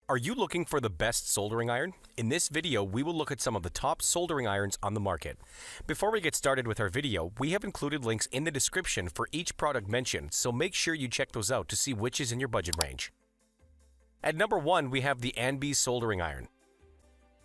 Are you looking for the best soldering iron? In this video, we will look at some of the top soldering irons on the market. Before we get started with our video, we have included links in the description for each product mentioned, so make sure you check those out to see which is in your budget range. At number 1, we have the Anbes soldering iron.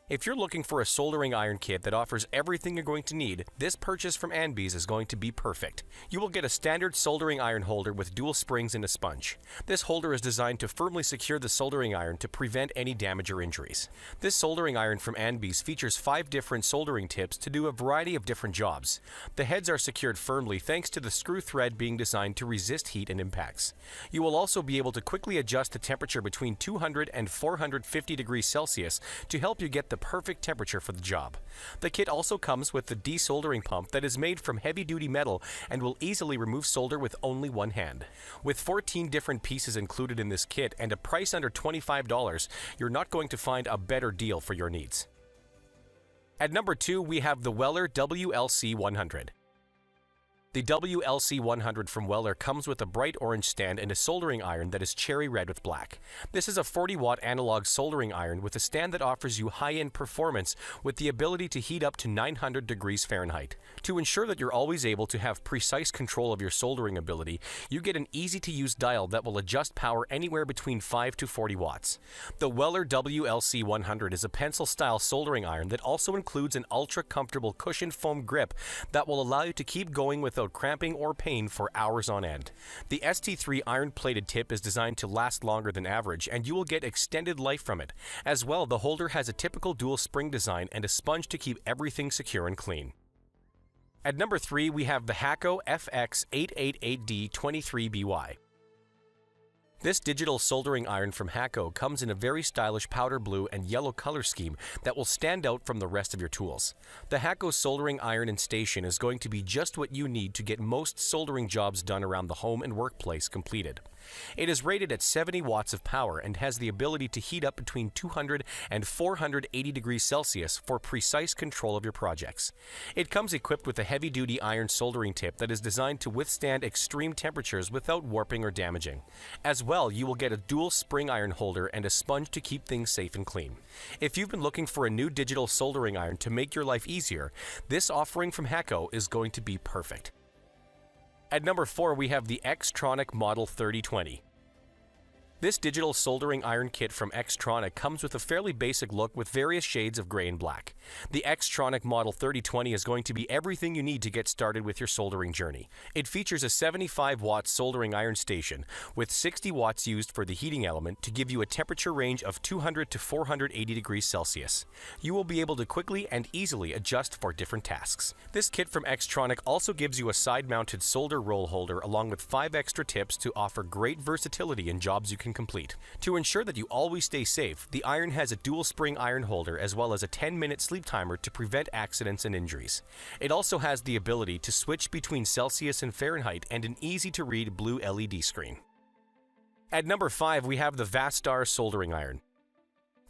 If you're looking for a soldering iron kit that offers everything you're going to need, this purchase from Anbes is going to be perfect. You will get a standard soldering iron holder with dual springs and a sponge. This holder is designed to firmly secure the soldering iron to prevent any damage or injuries. This soldering iron from Anbes features 5 different soldering tips to do a variety of different jobs. The heads are secured firmly thanks to the screw thread being designed to resist heat and impacts. You will also be able to quickly adjust the temperature between 200 and 450 degrees Celsius to help you get the perfect temperature for the job. The kit also comes with the desoldering pump that is made from heavy-duty metal and will easily remove solder with only one hand. With 14 different pieces included in this kit and a price under $25, you're not going to find a better deal for your needs. At number 2, we have the Weller WLC100. The WLC100 from Weller comes with a bright orange stand and a soldering iron that is cherry red with black. This is a 40-watt analog soldering iron with a stand that offers you high-end performance with the ability to heat up to 900 degrees Fahrenheit. To ensure that you're always able to have precise control of your soldering ability, you get an easy-to-use dial that will adjust power anywhere between 5 to 40 watts. The Weller WLC100 is a pencil-style soldering iron that also includes an ultra-comfortable cushioned foam grip that will allow you to keep going without cramping or pain for hours on end. The ST3 iron-plated tip is designed to last longer than average, and you will get extended life from it. As well, the holder has a typical dual spring design and a sponge to keep everything secure and clean. At number 3, we have the Hakko FX888D-23BY. This digital soldering iron from Hakko comes in a very stylish powder blue and yellow color scheme that will stand out from the rest of your tools. The Hakko soldering iron and station is going to be just what you need to get most soldering jobs done around the home and workplace completed. It is rated at 70 watts of power and has the ability to heat up between 200 and 480 degrees Celsius for precise control of your projects. It comes equipped with a heavy-duty iron soldering tip that is designed to withstand extreme temperatures without warping or damaging. As well, you will get a dual spring iron holder and a sponge to keep things safe and clean. If you've been looking for a new digital soldering iron to make your life easier, this offering from Hakko is going to be perfect. At number 4, we have the X-Tronic Model 3020. This digital soldering iron kit from X-Tronic comes with a fairly basic look with various shades of gray and black. The X-Tronic Model 3020 is going to be everything you need to get started with your soldering journey. It features a 75-watt soldering iron station with 60 watts used for the heating element to give you a temperature range of 200 to 480 degrees Celsius. You will be able to quickly and easily adjust for different tasks. This kit from X-Tronic also gives you a side-mounted solder roll holder along with 5 extra tips to offer great versatility in jobs you can complete. To ensure that you always stay safe, the iron has a dual spring iron holder as well as a 10-minute sleep timer to prevent accidents and injuries. It also has the ability to switch between Celsius and Fahrenheit and an easy-to-read blue LED screen. At number 5, we have the Vastar soldering iron.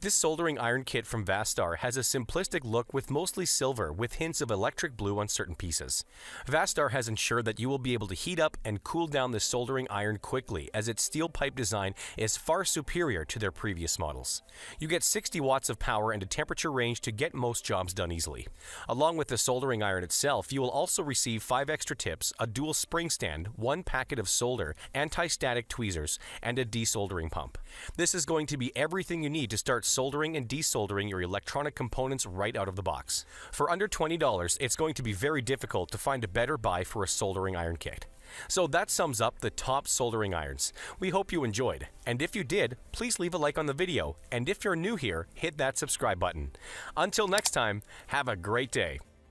This soldering iron kit from Vastar has a simplistic look with mostly silver with hints of electric blue on certain pieces. Vastar has ensured that you will be able to heat up and cool down the soldering iron quickly as its steel pipe design is far superior to their previous models. You get 60 watts of power and a temperature range to get most jobs done easily. Along with the soldering iron itself, you will also receive 5 extra tips, a dual spring stand, 1 packet of solder, anti-static tweezers, and a desoldering pump. This is going to be everything you need to start soldering and desoldering your electronic components right out of the box. For under $20, it's going to be very difficult to find a better buy for a soldering iron kit. So that sums up the top soldering irons. We hope you enjoyed, and if you did, please leave a like on the video, and if you're new here, hit that subscribe button. Until next time, have a great day.